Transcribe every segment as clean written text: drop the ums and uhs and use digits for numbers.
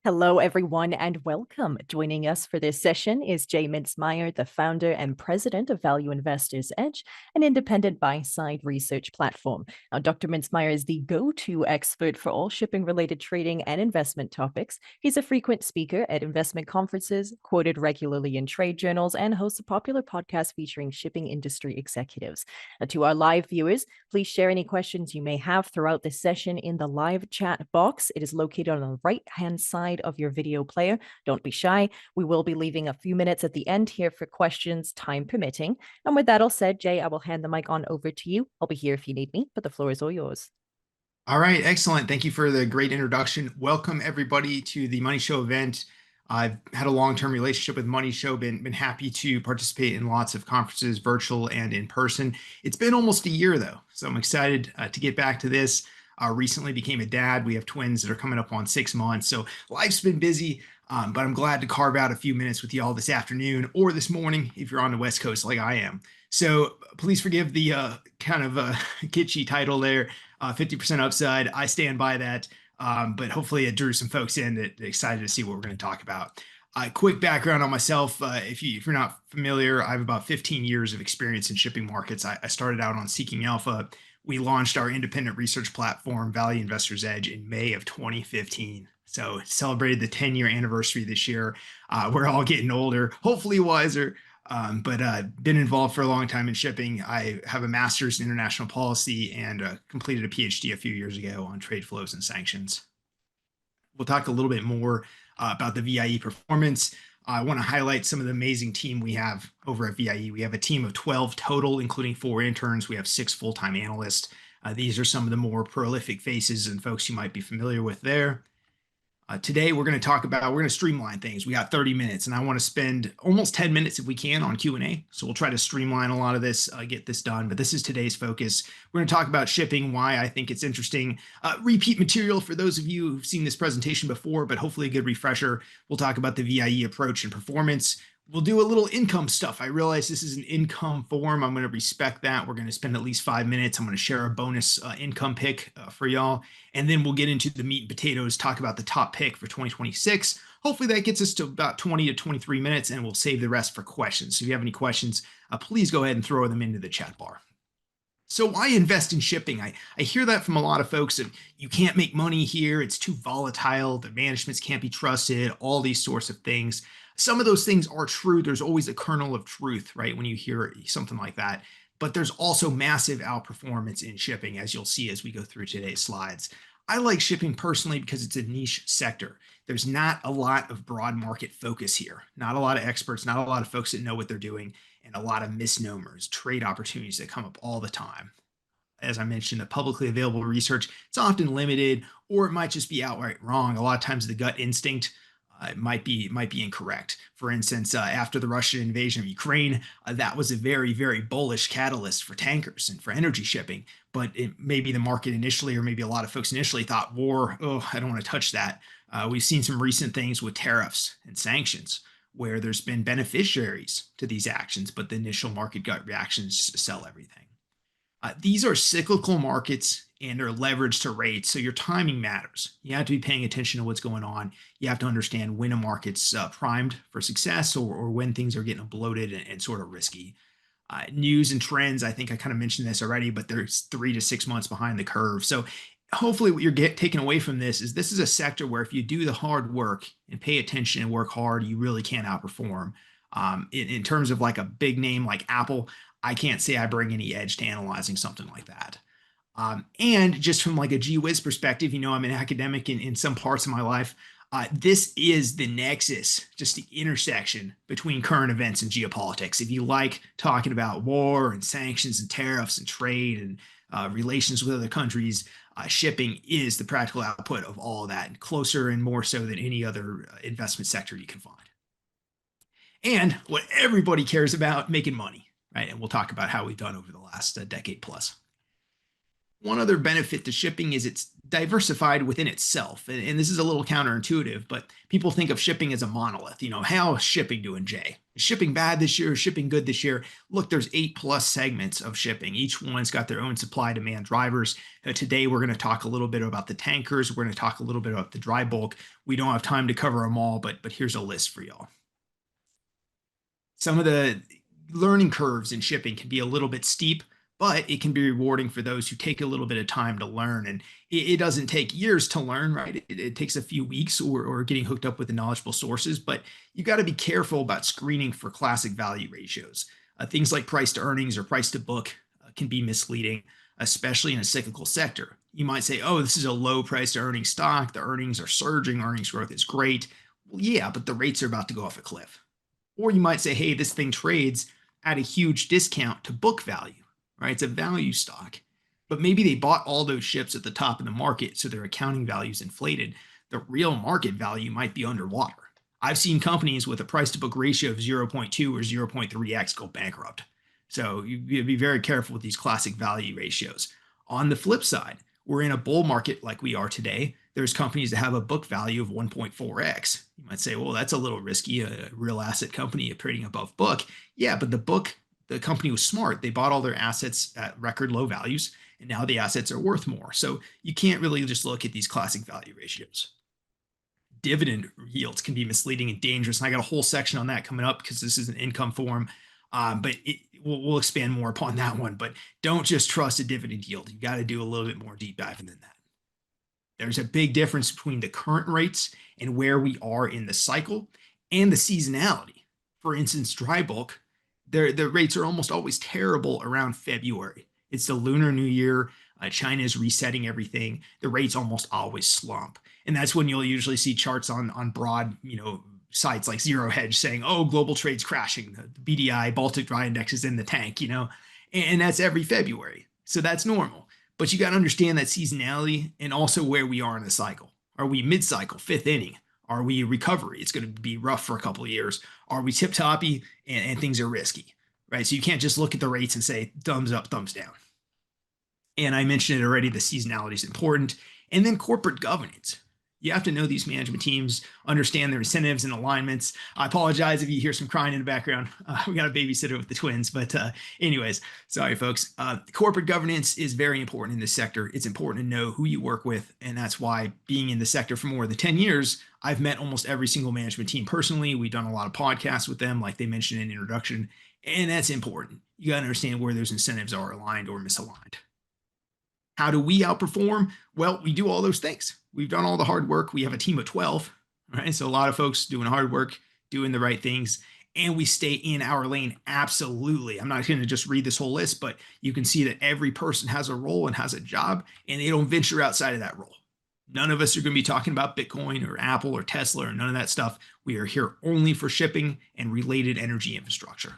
Hello, everyone, and welcome. Joining us for this session is Jay Mintzmeyer, the founder and president of Value Investors Edge, an independent buy-side research platform. Now, Dr. Mintzmeyer is the go-to expert for all shipping-related trading and investment topics. He's a frequent speaker at investment conferences, quoted regularly in trade journals, and hosts a popular podcast featuring shipping industry executives. Now, to our live viewers, please share any questions you may have throughout this session in the live chat box. It is located on the right-hand side of your video player. Don't be shy. We will be leaving a few minutes at the end here for questions, time permitting. And with that all said, Jay, I will hand the mic on over to you. I'll be here if you need me, but the floor is all yours. All right, excellent. Thank you for the great introduction. Welcome everybody to the Money Show event. I've had a long-term relationship with Money Show, been happy to participate in lots of conferences, virtual and in person. It's been almost a year though, so I'm excited to get back to this. Recently became a dad. We have twins that are coming up on 6 months, so life's been busy, but I'm glad to carve out a few minutes with you all this afternoon or this morning if you're on the West Coast like I am. So please forgive the kind of kitschy title there, 50% upside. I stand by that, but hopefully it drew some folks in that excited to see what we're going to talk about. Quick background on myself. If you're not familiar, I have about 15 years of experience in shipping markets. I started out on Seeking Alpha. We launched our independent research platform, Value Investors Edge, in May of 2015. So celebrated the 10-year anniversary this year. We're all getting older, hopefully wiser, but been involved for a long time in shipping. I have a master's in international policy and completed a PhD a few years ago on trade flows and sanctions. We'll talk a little bit more about the VIE performance. I want to highlight some of the amazing team we have over at VIE. We have a team of 12 total, including 4 interns. We have 6 full-time analysts. These are some of the more prolific faces and folks you might be familiar with there. Today, we're going to streamline things. We got 30 minutes, and I want to spend almost 10 minutes if we can on Q&A. So we'll try to streamline a lot of this, get this done. But this is today's focus. We're going to talk about shipping, why I think it's interesting. Repeat material for those of you who've seen this presentation before, but hopefully a good refresher. We'll talk about the VIE approach and performance. We'll do a little income stuff. I realize this is an income forum. I'm going to respect that. We're going to spend at least 5 minutes. I'm going to share a bonus income pick for y'all. And then we'll get into the meat and potatoes, talk about the top pick for 2026. Hopefully that gets us to about 20 to 23 minutes, and we'll save the rest for questions. So if you have any questions, please go ahead and throw them into the chat bar. So why invest in shipping? I hear that from a lot of folks that you can't make money here. It's too volatile. The managements can't be trusted, all these sorts of things. Some of those things are true. There's always a kernel of truth, right, when you hear something like that. But there's also massive outperformance in shipping, as you'll see as we go through today's slides. I like shipping personally because it's a niche sector. There's not a lot of broad market focus here, not a lot of experts, not a lot of folks that know what they're doing, and a lot of misnomers, trade opportunities that come up all the time. As I mentioned, the publicly available research, it's often limited, or it might just be outright wrong. A lot of times the gut instinct might be incorrect. For instance, after the Russian invasion of Ukraine, that was a very, very bullish catalyst for tankers and for energy shipping. But maybe the market initially, or maybe a lot of folks initially thought war, oh, I don't want to touch that. We've seen some recent things with tariffs and sanctions where there's been beneficiaries to these actions, but the initial market gut reaction is just to sell everything. These are cyclical markets and are leveraged to rates, so your timing matters. You have to be paying attention to what's going on. You have to understand when a market's primed for success or when things are getting bloated and sort of risky. News and trends, I think I kind of mentioned this already, but there's 3 to 6 months behind the curve. So hopefully what you're taking away from this is a sector where if you do the hard work and pay attention and work hard, you really can outperform. In terms of like a big name like Apple, I can't say I bring any edge to analyzing something like that. And just from like a gee whiz perspective, I'm an academic in some parts of my life. This is the nexus, just the intersection between current events and geopolitics. If you like talking about war and sanctions and tariffs and trade and relations with other countries, shipping is the practical output of all of that, and closer and more so than any other investment sector you can find. And what everybody cares about, making money, right? And we'll talk about how we've done over the last decade plus. One other benefit to shipping is it's diversified within itself. And this is a little counterintuitive, but people think of shipping as a monolith. How is shipping doing, Jay? Is shipping bad this year? Is shipping good this year? Look, there's 8+ segments of shipping. Each one's got their own supply demand drivers. Today, we're going to talk a little bit about the tankers. We're going to talk a little bit about the dry bulk. We don't have time to cover them all, but here's a list for y'all. Some of the learning curves in shipping can be a little bit steep, but it can be rewarding for those who take a little bit of time to learn. And it doesn't take years to learn, right? It takes a few weeks or getting hooked up with the knowledgeable sources, but you got to be careful about screening for classic value ratios. Things like price to earnings or price to book can be misleading, especially in a cyclical sector. You might say, oh, this is a low price to earnings stock. The earnings are surging. Earnings growth is great. Well, yeah, but the rates are about to go off a cliff. Or you might say, hey, this thing trades at a huge discount to book value, right? It's a value stock. But maybe they bought all those ships at the top of the market, so their accounting value is inflated. The real market value might be underwater. I've seen companies with a price to book ratio of 0.2 or 0.3x go bankrupt. So you be very careful with these classic value ratios. On the flip side, we're in a bull market like we are today. There's companies that have a book value of 1.4x. You might say, well, that's a little risky. A real asset company trading above book. Yeah, but the company was smart. They bought all their assets at record low values, and now the assets are worth more. So you can't really just look at these classic value ratios. Dividend yields can be misleading and dangerous. And I got a whole section on that coming up because this is an income form. But we'll expand more upon that one. But don't just trust a dividend yield. You got to do a little bit more deep diving than that. There's a big difference between the current rates and where we are in the cycle and the seasonality. For instance, dry bulk, the rates are almost always terrible around February. It's the Lunar New Year. China is resetting everything. The rates almost always slump. And that's when you'll usually see charts on broad, sites like Zero Hedge saying, oh, global trade's crashing. The BDI, Baltic Dry Index is in the tank, and that's every February. So that's normal. But you got to understand that seasonality and also where we are in the cycle. Are we mid-cycle, fifth inning? Are we recovery? It's going to be rough for a couple of years. Are we tip-toppy and things are risky, right? So you can't just look at the rates and say thumbs up, thumbs down. And I mentioned it already, the seasonality is important. And then corporate governance. You have to know these management teams, understand their incentives and alignments. I apologize if you hear some crying in the background. We got a babysitter with the twins, but anyways, sorry, folks. Corporate governance is very important in this sector. It's important to know who you work with, and that's why being in the sector for more than 10 years, I've met almost every single management team personally. We've done a lot of podcasts with them, like they mentioned in the introduction, and that's important. You got to understand where those incentives are aligned or misaligned. How do we outperform? Well, we do all those things. We've done all the hard work. We have a team of 12, right? So a lot of folks doing hard work, doing the right things, and we stay in our lane. Absolutely. I'm not going to just read this whole list, but you can see that every person has a role and has a job, and they don't venture outside of that role. None of us are going to be talking about Bitcoin or Apple or Tesla or none of that stuff. We are here only for shipping and related energy infrastructure.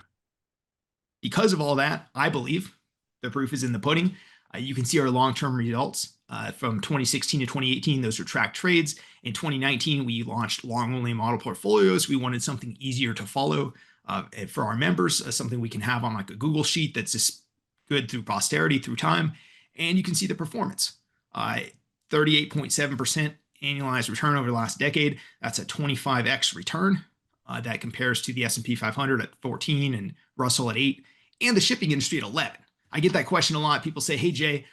Because of all that, I believe the proof is in the pudding. You can see our long-term results from 2016 to 2018. Those are tracked trades. In 2019, we launched long-only model portfolios. We wanted something easier to follow for our members, something we can have on like a Google sheet that's just good through posterity, through time. And you can see the performance. 38.7% annualized return over the last decade. That's a 25x return. That compares to the S&P 500 at 14 and Russell at 8 and the shipping industry at 11. I get that question a lot. People say, hey, Jay,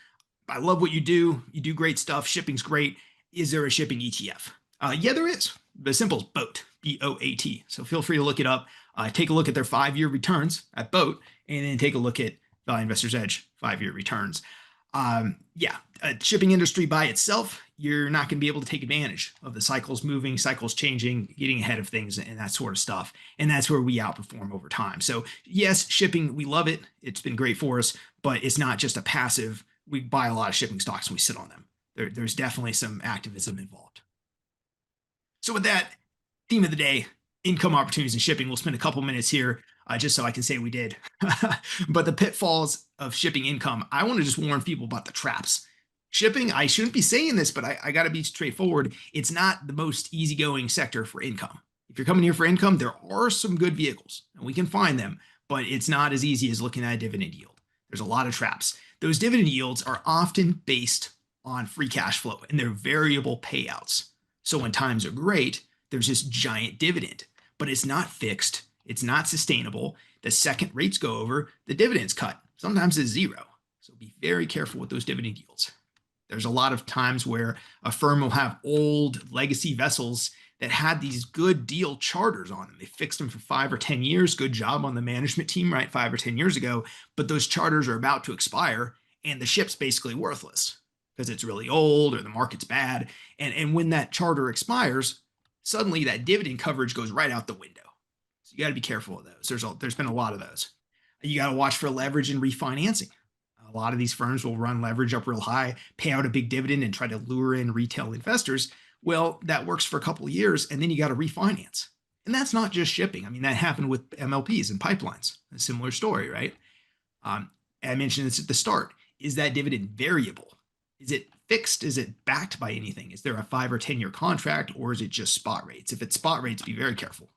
I love what you do. You do great stuff. Shipping's great. Is there a shipping ETF? Yeah, there is. The symbol is BOAT, B-O-A-T. So feel free to look it up. Take a look at their 5-year returns at BOAT, and then take a look at Value Investor's Edge 5-year returns. Shipping industry by itself, you're not going to be able to take advantage of the cycles moving, cycles changing, getting ahead of things and that sort of stuff. And that's where we outperform over time. So yes, shipping, we love it. It's been great for us, but it's not just a passive. We buy a lot of shipping stocks and we sit on them. There's definitely some activism involved. So with that, theme of the day, income opportunities in shipping. We'll spend a couple minutes here just so I can say we did. But the pitfalls of shipping income, I want to just warn people about the traps. Shipping, I shouldn't be saying this, but I got to be straightforward. It's not the most easygoing sector for income. If you're coming here for income, there are some good vehicles and we can find them, but it's not as easy as looking at a dividend yield. There's a lot of traps. Those dividend yields are often based on free cash flow and they're variable payouts. So when times are great, there's this giant dividend, but it's not fixed. It's not sustainable. The second rates go over, the dividend's cut. Sometimes it's zero. So be very careful with those dividend yields. There's a lot of times where a firm will have old legacy vessels that had these good deal charters on them. They fixed them for 5 or 10 years. Good job on the management team, right? 5 or 10 years ago. But those charters are about to expire and the ship's basically worthless because it's really old or the market's bad. And when that charter expires, suddenly that dividend coverage goes right out the window. So you got to be careful of those. There's been a lot of those. You got to watch for leverage and refinancing. A lot of these firms will run leverage up real high, pay out a big dividend, and try to lure in retail investors. Well, that works for a couple of years, and then you got to refinance. And that's not just shipping. I mean, that happened with MLPs and pipelines. A similar story, right? I mentioned this at the start. Is that dividend variable? Is it fixed? Is it backed by anything? Is there a 5 or 10 year contract, or is it just spot rates? If it's spot rates, be very careful.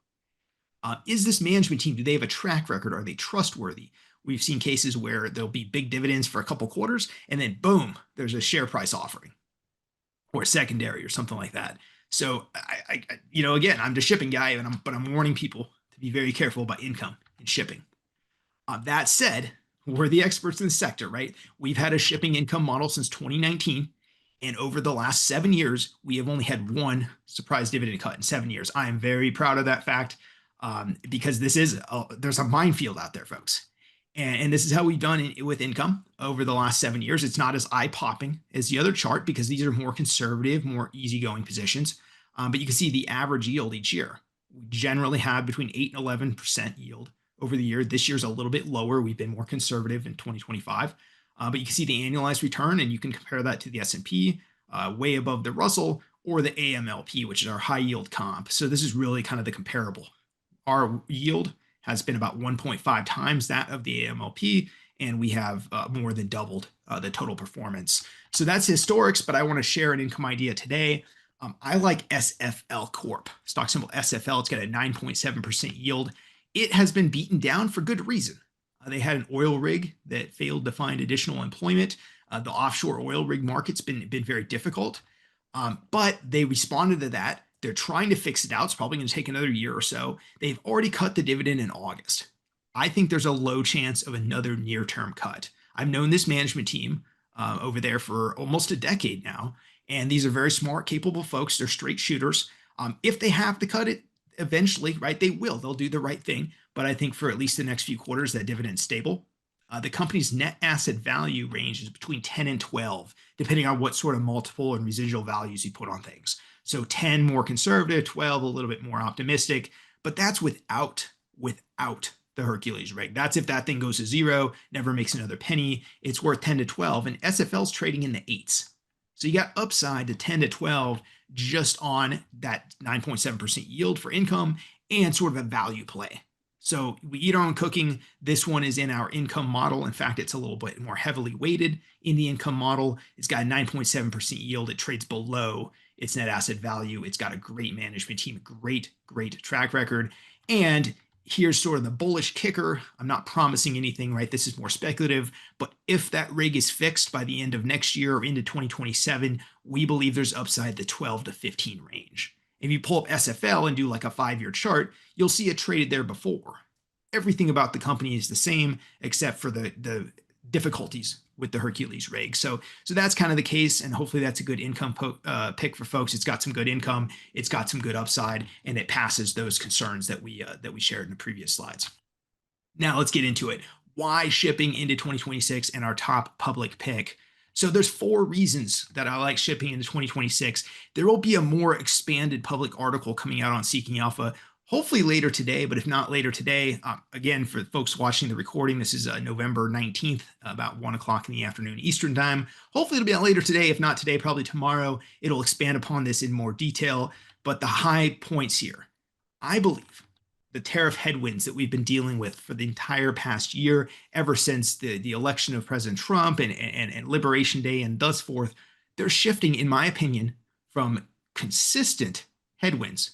Is this management team, do they have a track record? Are they trustworthy? We've seen cases where there'll be big dividends for a couple quarters, and then boom, there's a share price offering or secondary or something like that. So again, I'm the shipping guy, but I'm warning people to be very careful about income in shipping. That said, we're the experts in the sector, right? We've had a shipping income model since 2019. And over the last 7 years, we have only had one surprise dividend cut in 7 years. I am very proud of that fact because there's a minefield out there, folks. And this is how we've done it with income over the last 7 years. It's not as eye-popping as the other chart because these are more conservative, more easygoing positions. But you can see the average yield each year. We generally have between 8 and 11% yield over the year. This year's a little bit lower. We've been more conservative in 2025. But you can see the annualized return, and you can compare that to the S&P, way above the Russell, or the AMLP, which is our high yield comp. So this is really kind of the comparable. Our yield has been about 1.5 times that of the AMLP, and we have more than doubled the total performance. So that's historics, but I want to share an income idea today. I like SFL Corp, stock symbol SFL. It's got a 9.7% yield. It has been beaten down for good reason. They had an oil rig that failed to find additional employment. The offshore oil rig market's been very difficult, but they responded to that. They're trying to fix it out. It's probably going to take another year or so. They've already cut the dividend in August. I think there's a low chance of another near-term cut. I've known this management team over there for almost a decade now, and these are very smart, capable folks. They're straight shooters. If they have to cut it eventually, right, they will. They'll do the right thing. But I think for at least the next few quarters, that dividend's stable. The company's net asset value range is between 10 and 12, depending on what sort of multiple and residual values you put on things. So 10 more conservative, 12 a little bit more optimistic, but that's without the Hercules rig. That's if that thing goes to zero, never makes another penny. It's worth 10 to 12, and SFL's trading in the 8s. So you got upside to 10 to 12 just on that 9.7% yield for income and sort of a value play. So we eat our own cooking. This one is in our income model. In fact, it's a little bit more heavily weighted in the income model. It's got a 9.7% yield. It trades below its net asset value. It's got a great management team, great track record. And here's sort of the bullish kicker. I'm not promising anything, right? This is more speculative. But if that rig is fixed by the end of next year or into 2027, we believe there's upside the 12 to 15 range. If you pull up SFL and do like a 5-year chart, you'll see it traded there before. Everything about the company is the same except for the difficulties with the Hercules rig. So that's kind of the case, and hopefully that's a good income pick for folks. It's got some good income, it's got some good upside, and it passes those concerns that we shared in the previous slides. Now let's get into it. Why shipping into 2026 and our top public pick? So there's 4 reasons that I like shipping into 2026. There will be a more expanded public article coming out on Seeking Alpha, hopefully later today, but if not later today, again, for folks watching the recording, this is November 19th, about 1 o'clock in the afternoon Eastern time. Hopefully it'll be out later today. If not today, probably tomorrow. It'll expand upon this in more detail, but the high points here, I believe the tariff headwinds that we've been dealing with for the entire past year, ever since the election of President Trump and Liberation Day and thus forth, they're shifting, in my opinion, from consistent headwinds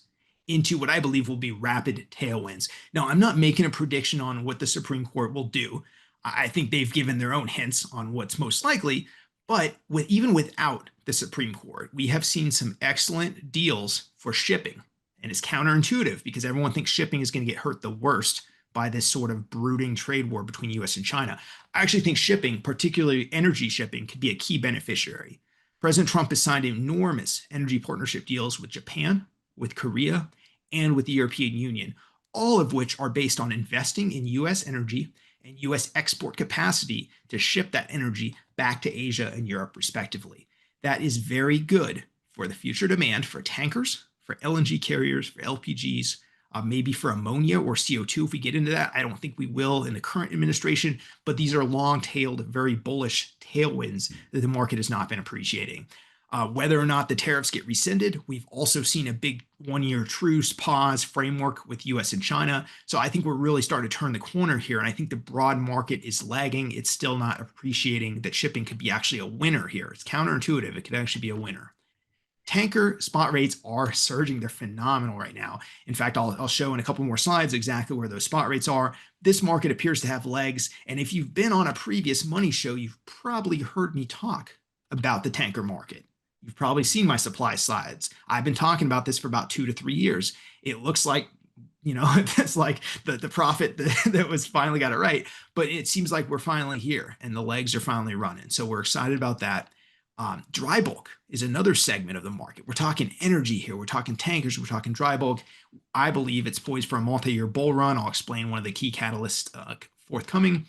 into what I believe will be rapid tailwinds. Now, I'm not making a prediction on what the Supreme Court will do. I think they've given their own hints on what's most likely. But even without the Supreme Court, we have seen some excellent deals for shipping. And it's counterintuitive because everyone thinks shipping is going to get hurt the worst by this sort of brooding trade war between US and China. I actually think shipping, particularly energy shipping, could be a key beneficiary. President Trump has signed enormous energy partnership deals with Japan, with Korea, and with the European Union, all of which are based on investing in US energy and US export capacity to ship that energy back to Asia and Europe, respectively. That is very good for the future demand for tankers, for LNG carriers, for LPGs, maybe for ammonia or CO2 if we get into that. I don't think we will in the current administration, but these are long-tailed, very bullish tailwinds that the market has not been appreciating. Whether or not the tariffs get rescinded, we've also seen a big one-year truce pause framework with US and China. So I think we're really starting to turn the corner here. And I think the broad market is lagging. It's still not appreciating that shipping could be actually a winner here. It's counterintuitive. It could actually be a winner. Tanker spot rates are surging. They're phenomenal right now. In fact, I'll show in a couple more slides exactly where those spot rates are. This market appears to have legs. And if you've been on a previous money show, you've probably heard me talk about the tanker market. You've probably seen my supply slides. I've been talking about this for about 2 to 3 years. It looks like, that's like the prophet that was finally got it right. But it seems like we're finally here and the legs are finally running. So we're excited about that. Dry bulk is another segment of the market. We're talking energy here. We're talking tankers. We're talking dry bulk. I believe it's poised for a multi-year bull run. I'll explain one of the key catalysts forthcoming.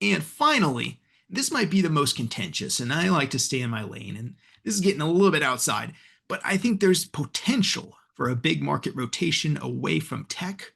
And finally, this might be the most contentious, and I like to stay in my lane, and this is getting a little bit outside, but I think there's potential for a big market rotation away from tech,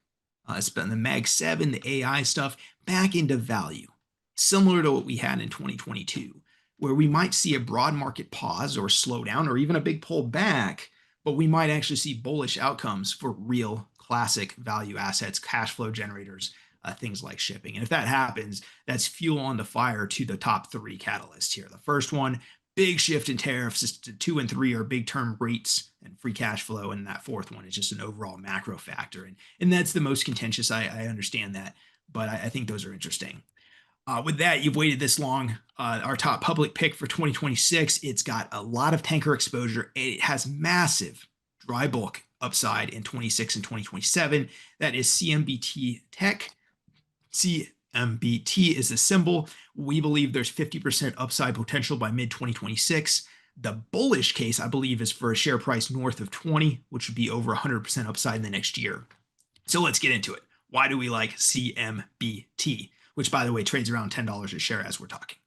the Mag 7, the AI stuff, back into value, similar to what we had in 2022, where we might see a broad market pause or slowdown or even a big pull back, but we might actually see bullish outcomes for real classic value assets, cash flow generators, things like shipping. And if that happens, that's fuel on the fire to the top 3 catalysts here. The first one, big shift in tariffs. 2 and 3 are big term rates and free cash flow. And that fourth one is just an overall macro factor. And that's the most contentious. I understand that, but I think those are interesting. With that, you've waited this long. Our top public pick for 2026, it's got a lot of tanker exposure. It has massive dry bulk upside in 26 and 2027. That is CMBT Tech. CMBT is the symbol. We believe there's 50% upside potential by mid-2026. The bullish case, I believe, is for a share price north of 20, which would be over 100% upside in the next year. So let's get into it. Why do we like CMBT, which, by the way, trades around $10 a share as we're talking?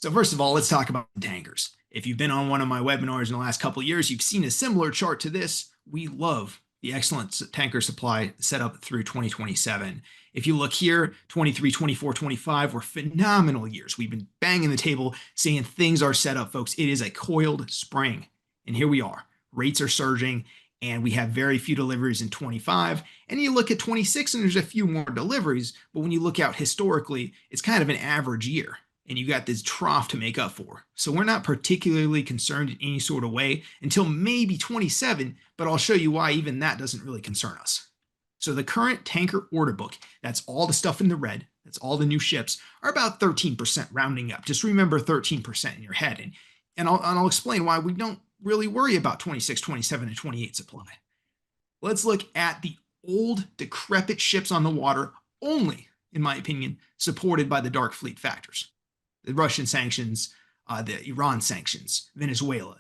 So first of all, let's talk about tankers. If you've been on one of my webinars in the last couple of years, you've seen a similar chart to this. We love the excellent tanker supply set up through 2027. If you look here, 23, 24, 25 were phenomenal years. We've been banging the table saying things are set up, folks. It is a coiled spring. And here we are. Rates are surging, and we have very few deliveries in 25. And you look at 26, and there's a few more deliveries. But when you look out historically, it's kind of an average year. And you got this trough to make up for. So we're not particularly concerned in any sort of way until maybe 27, but I'll show you why even that doesn't really concern us. So the current tanker order book, that's all the stuff in the red, that's all the new ships, are about 13% rounding up. Just remember 13% in your head. And I'll explain why we don't really worry about 26, 27, and 28 supply. Let's look at the old, decrepit ships on the water only, in my opinion, supported by the dark fleet factors. The Russian sanctions, the Iran sanctions, Venezuela,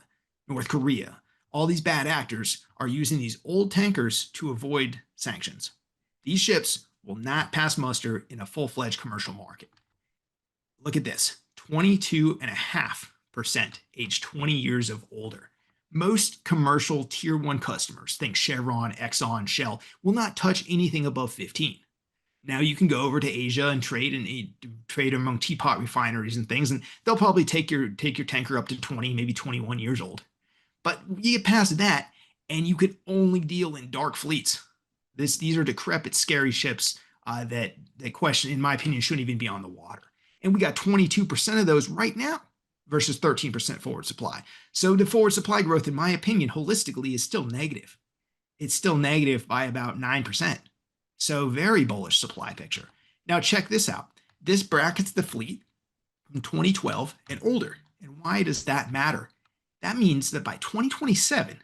North Korea, all these bad actors are using these old tankers to avoid sanctions. These ships will not pass muster in a full-fledged commercial market. Look at this, 22.5% age 20 years of older. Most commercial tier 1 customers, think Chevron, Exxon, Shell, will not touch anything above 15. Now you can go over to Asia and trade among teapot refineries and things, and they'll probably take your tanker up to 20, maybe 21 years old. But you get past that, and you could only deal in dark fleets. These are decrepit, scary ships that question, in my opinion, shouldn't even be on the water. And we got 22% of those right now versus 13% forward supply. So the forward supply growth, in my opinion, holistically is still negative. It's still negative by about 9%. So very bullish supply picture. Now check this out. This brackets the fleet from 2012 and older. And why does that matter? That means that by 2027,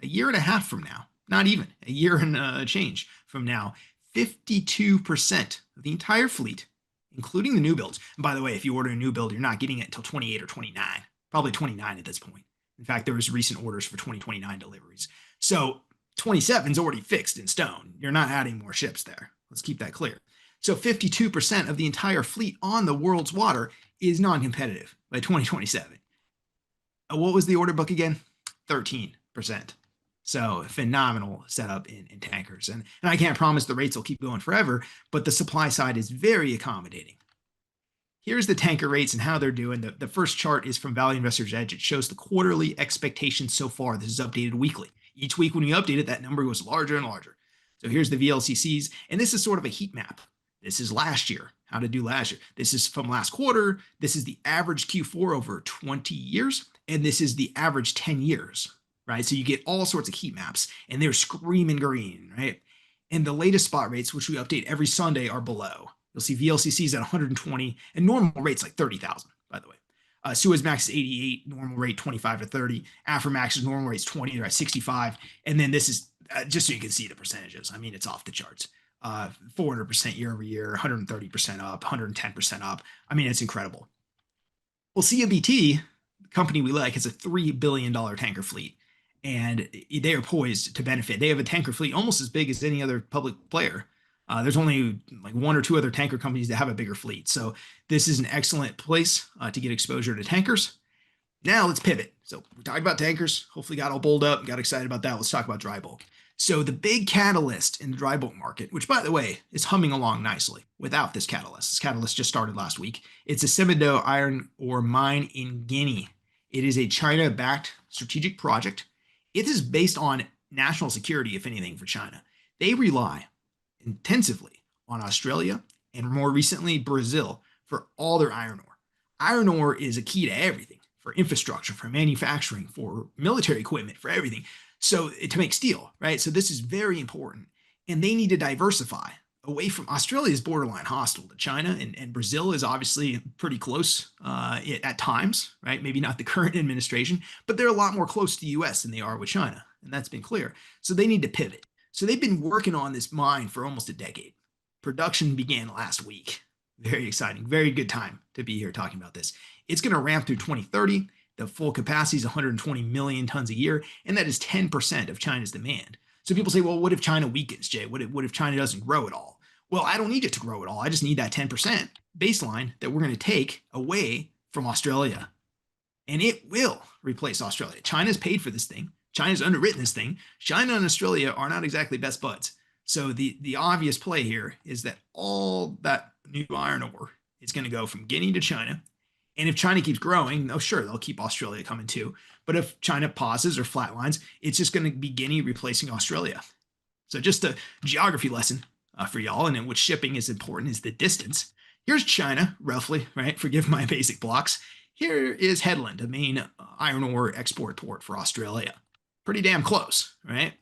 a year and a half from now, not even a year and a change from now, 52% of the entire fleet, including the new builds. And by the way, if you order a new build, you're not getting it until 28 or 29, probably 29 at this point. In fact, there was recent orders for 2029 deliveries. So 27 is already fixed in stone. You're not adding more ships there. Let's keep that clear. So 52% of the entire fleet on the world's water is non-competitive by 2027. What was the order book again? 13%. So phenomenal setup in tankers. And I can't promise the rates will keep going forever, but the supply side is very accommodating. Here's the tanker rates and how they're doing. The first chart is from Value Investors Edge. It shows the quarterly expectations so far. This is updated weekly. Each week when you update it, that number goes larger and larger. So here's the VLCCs, and this is sort of a heat map. This is last year, how to do last year. This is from last quarter. This is the average Q4 over 20 years, and this is the average 10 years, right? So you get all sorts of heat maps, and they're screaming green, right? And the latest spot rates, which we update every Sunday, are below. You'll see VLCCs at 120, and normal rates like 30,000, by the way. Suezmax is 88, normal rate 25 to 30. Aframax's normal rate's 20, they're at 65. And then this is just so you can see the percentages. I mean, it's off the charts. 400% year over year, 130% up, 110% up. I mean, it's incredible. Well, CMBT, the company we like, has a $3 billion tanker fleet, and they are poised to benefit. They have a tanker fleet almost as big as any other public player. There's only like one or two other tanker companies that have a bigger fleet. So this is an excellent place to get exposure to tankers. Now let's pivot. So we talked about tankers, hopefully got all bowled up, got excited about that. Let's talk about dry bulk. So the big catalyst in the dry bulk market, which by the way, is humming along nicely without this catalyst just started last week. It's a Simandou iron ore mine in Guinea. It is a China-backed strategic project. It is based on national security, if anything, for China. They rely intensively on Australia and more recently Brazil for all their iron ore. Iron ore is a key to everything, for infrastructure, for manufacturing, for military equipment, for everything. So to make steel, right? So this is very important. And they need to diversify away from Australia is borderline hostile to China, and Brazil is obviously pretty close at times, right? Maybe not the current administration, but they're a lot more close to the US than they are with China. And that's been clear. So they need to pivot. So they've been working on this mine for almost a decade. Production began last week. Very exciting. Very good time to be here talking about this. It's going to ramp through 2030. The full capacity is 120 million tons a year, and that is 10% of China's demand. So people say, well, what if China weakens, Jay? What if China doesn't grow at all? Well, I don't need it to grow at all. I just need that 10% baseline that we're going to take away from Australia. And it will replace Australia. China's paid for this thing. China's underwritten this thing. China and Australia are not exactly best buds. So the obvious play here is that all that new iron ore is going to go from Guinea to China. And if China keeps growing, oh, sure, they'll keep Australia coming too. But if China pauses or flatlines, it's just going to be Guinea replacing Australia. So just a geography lesson for y'all, and in which shipping is important is the distance. Here's China, roughly, right? Forgive my basic blocks. Here is Headland, a main iron ore export port for Australia. Pretty damn close, right?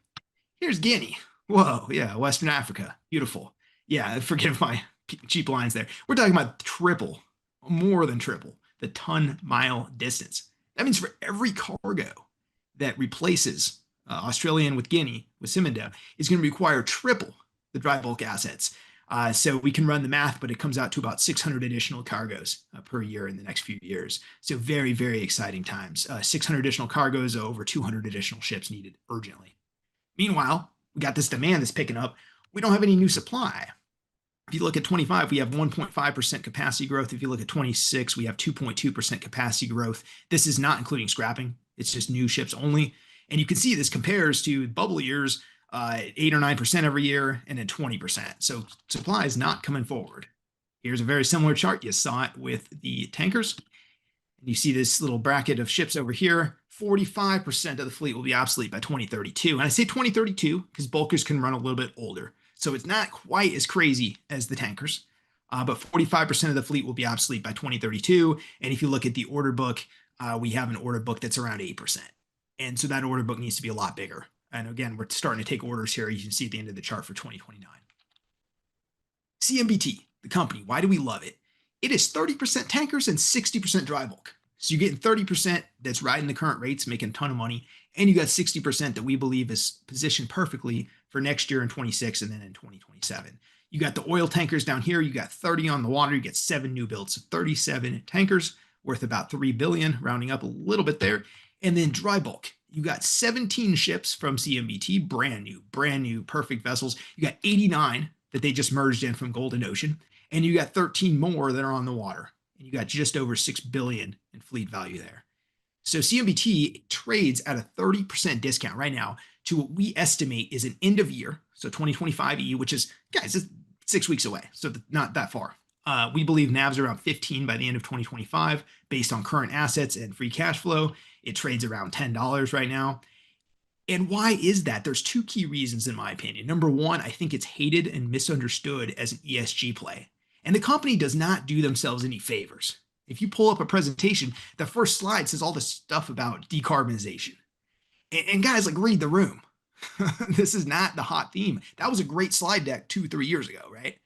Here's Guinea. Whoa, yeah, Western Africa. Beautiful. Yeah, forgive my cheap lines there. We're talking about triple, more than triple, the ton-mile distance. That means for every cargo that replaces Australian with Guinea, with Simandou, is going to require triple the dry bulk assets. So we can run the math, but it comes out to about 600 additional cargoes per year in the next few years. So very, very exciting times. 600 additional cargoes, over 200 additional ships needed urgently. Meanwhile, we got this demand that's picking up. We don't have any new supply. If you look at 25, we have 1.5% capacity growth. If you look at 26, we have 2.2% capacity growth. This is not including scrapping. It's just new ships only. And you can see this compares to bubble years, 8 or 9% every year, and then 20%. So supply is not coming forward. Here's a very similar chart. You saw it with the tankers. You see this little bracket of ships over here. 45% of the fleet will be obsolete by 2032. And I say 2032 because bulkers can run a little bit older. So it's not quite as crazy as the tankers. But 45% of the fleet will be obsolete by 2032. And if you look at the order book, we have an order book that's around 8%. And so that order book needs to be a lot bigger. And again, we're starting to take orders here. You can see at the end of the chart for 2029. CMBT, the company, why do we love it? it is 30% tankers and 60% dry bulk. So you're getting 30% that's riding the current rates, making a ton of money, and you got 60% that we believe is positioned perfectly for next year in 26 and then in 2027. You got the oil tankers down here. You got 30 on the water. You get 7 new builds, so 37 tankers worth about 3 billion, rounding up a little bit there. And then dry bulk. You got 17 ships from CMBT, brand new, perfect vessels. You got 89 that they just merged in from Golden Ocean, and you got 13 more that are on the water. And you got just over 6 billion in fleet value there. So CMBT trades at a 30% discount right now to what we estimate is an end of year, so 2025 E, which is, guys, it's 6 weeks away, so not that far. We believe NAV's around 15 by the end of 2025 based on current assets and free cash flow. It trades around $10 right now. And why is that? There's two key reasons, in my opinion. Number one, I think it's hated and misunderstood as an ESG play. And the company does not do themselves any favors. If you pull up a presentation, the first slide says all this stuff about decarbonization. And guys, like, read the room. This is not the hot theme. That was a great slide deck 2-3 years ago, right?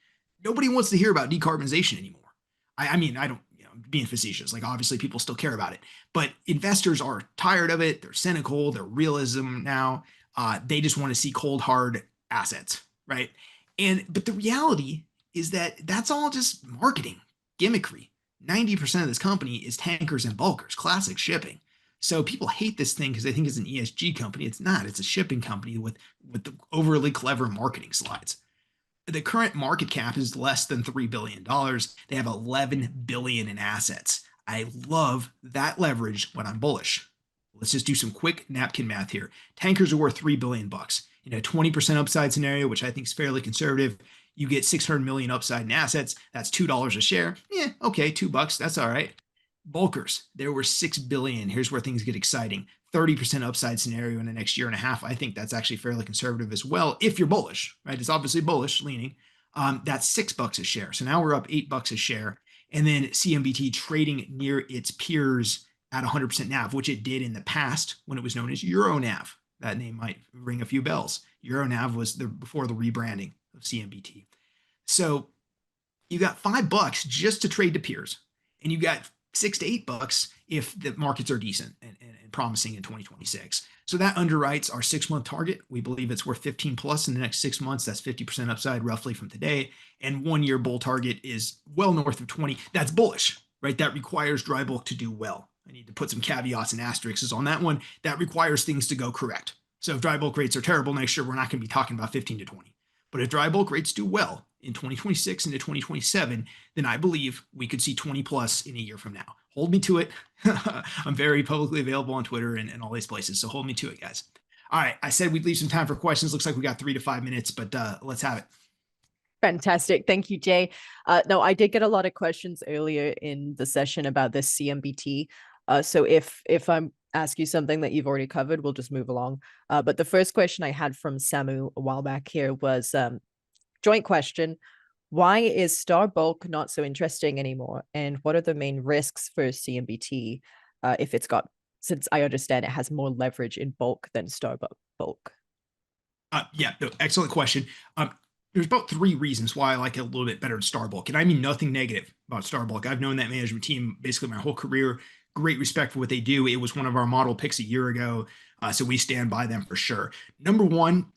Nobody wants to hear about decarbonization anymore. I mean, I don't, being facetious, like, obviously people still care about it, but investors are tired of it. They're cynical. They're realism now. They just want to see cold, hard assets, right? But the reality is that that's all just marketing, gimmickry. 90% of this company is tankers and bulkers, classic shipping. So people hate this thing because they think it's an ESG company. It's not. It's a shipping company with the overly clever marketing slides. The current market cap is less than $3 billion. They have 11 billion in assets. I love that leverage when I'm bullish. Let's just do some quick napkin math here. Tankers are worth $3 billion. In a 20% upside scenario, which I think is fairly conservative, you get 600 million upside in assets. That's $2 a share. Yeah, okay, $2. That's all right. Bulkers, there were 6 billion. Here's where things get exciting. 30% upside scenario in the next year and a half. I think that's actually fairly conservative as well, if you're bullish, right? It's obviously bullish leaning. That's $6 a share. So now we're up $8 a share. And then CMBT trading near its peers at 100% NAV, which it did in the past when it was known as Euro NAV. That name might ring a few bells. Euro NAV was before the rebranding of CMBT. So you got $5 just to trade to peers, and you got $6 to $8 if the markets are decent and promising in 2026. So that underwrites our 6-month target. We believe it's worth 15 plus in the next 6 months. That's 50% upside roughly from today. And 1-year bull target is well north of 20. That's bullish, right? That requires dry bulk to do well. I need to put some caveats and asterisks on that one. That requires things to go correct. So if dry bulk rates are terrible next year, we're not going to be talking about 15 to 20. But if dry bulk rates do well in 2026 into 2027, then I believe we could see 20 plus in a year from now. Hold me to it. I'm very publicly available on Twitter and all these places. So hold me to it, guys. All right. I said we'd leave some time for questions. Looks like we got 3 to 5 minutes, but let's have it. Fantastic. Thank you, Jay. No, I did get a lot of questions earlier in the session about this CMBT. So if I'm ask you something that you've already covered, we'll just move along. But the first question I had from Samu a while back here was joint question. Why is Star Bulk not so interesting anymore? And what are the main risks for CMBT if it's got, since I understand it has more leverage in bulk than Star Bulk? Yeah, no, excellent question. There's about 3 reasons why I like it a little bit better than Star Bulk. And I mean nothing negative about Star Bulk. I've known that management team basically my whole career. Great respect for what they do. It was one of our model picks a year ago. So we stand by them for sure. Number one,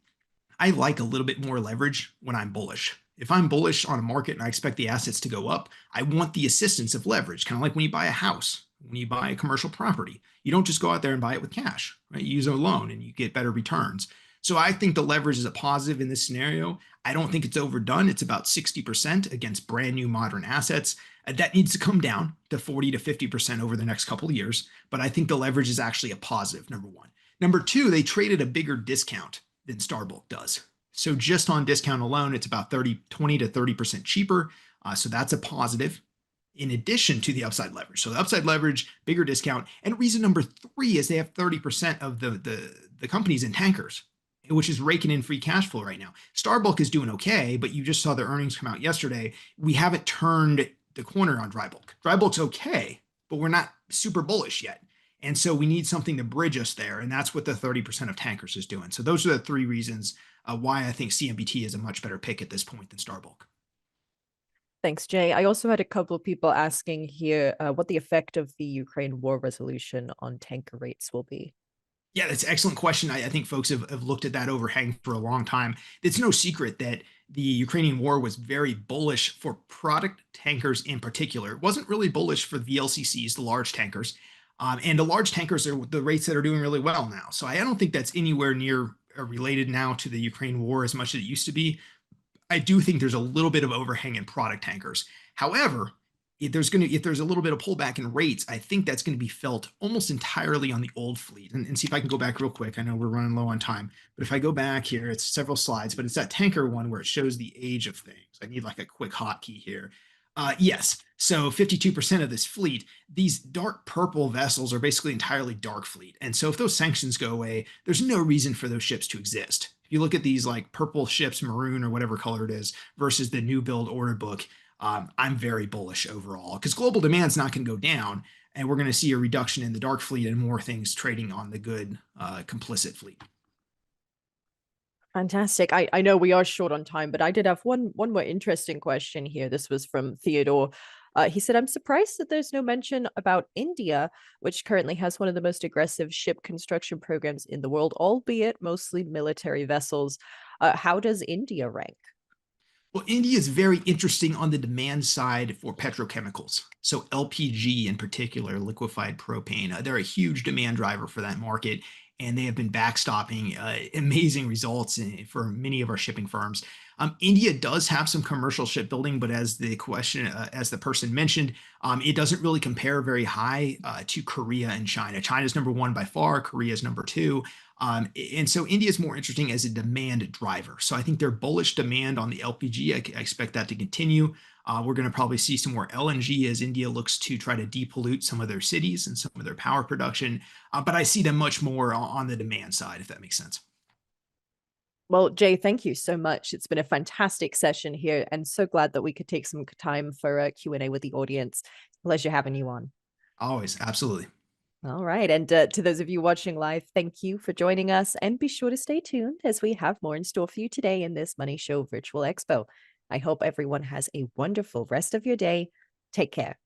I like a little bit more leverage when I'm bullish. If I'm bullish on a market and I expect the assets to go up, I want the assistance of leverage, kind of like when you buy a house, when you buy a commercial property. You don't just go out there and buy it with cash, right? You use a loan and you get better returns. So I think the leverage is a positive in this scenario. I don't think it's overdone. It's about 60% against brand new modern assets. That needs to come down to 40 to 50% over the next couple of years. But I think the leverage is actually a positive, number one. Number two, they traded a bigger discount than Star Bulk does. So just on discount alone, it's about 20 to 30% cheaper. So that's a positive in addition to the upside leverage. So the upside leverage, bigger discount. And reason number 3 is they have 30% of the companies in tankers, which is raking in free cash flow right now. Star Bulk is doing okay, but you just saw the earnings come out yesterday. We haven't turned the corner on dry bulk. Dry bulk's okay, but we're not super bullish yet. And so we need something to bridge us there. And that's what the 30% of tankers is doing. So those are the 3 reasons why I think CMBT is a much better pick at this point than Star Bulk. Thanks, Jay. I also had a couple of people asking here what the effect of the Ukraine war resolution on tanker rates will be. Yeah, that's an excellent question. I think folks have looked at that overhang for a long time. It's no secret that the Ukrainian war was very bullish for product tankers in particular. It wasn't really bullish for the VLCCs, the large tankers. And the large tankers are the rates that are doing really well now. So I don't think that's anywhere near related now to the Ukraine war as much as it used to be. I do think there's a little bit of overhang in product tankers. However, if there's a little bit of pullback in rates, I think that's going to be felt almost entirely on the old fleet. And see if I can go back real quick. I know we're running low on time, but if I go back here, it's several slides, but it's that tanker one where it shows the age of things. I need like a quick hotkey here. Yes, so 52% of this fleet, these dark purple vessels are basically entirely dark fleet. And so if those sanctions go away, there's no reason for those ships to exist. If you look at these like purple ships, maroon or whatever color it is, versus the new build order book, I'm very bullish overall because global demand is not going to go down, and we're going to see a reduction in the dark fleet and more things trading on the good complicit fleet. Fantastic. I know we are short on time, but I did have one more interesting question here. This was from Theodore. He said, I'm surprised that there's no mention about India, which currently has one of the most aggressive ship construction programs in the world, albeit mostly military vessels. How does India rank? Well, India is very interesting on the demand side for petrochemicals. So LPG in particular, liquefied propane, they're a huge demand driver for that market, and they have been backstopping amazing results for many of our shipping firms. India does have some commercial shipbuilding, but as the person mentioned, it doesn't really compare very high to Korea and China. China's number one by far, Korea's number two. And so India is more interesting as a demand driver. So I think their bullish demand on the LPG, I expect that to continue. We're going to probably see some more LNG as India looks to try to depollute some of their cities and some of their power production. But I see them much more on the demand side, if that makes sense. Well, Jay, thank you so much. It's been a fantastic session here, and so glad that we could take some time for a Q&A with the audience. Pleasure having you on. Always, absolutely. All right. And to those of you watching live, thank you for joining us. And be sure to stay tuned as we have more in store for you today in this Money Show Virtual Expo. I hope everyone has a wonderful rest of your day. Take care.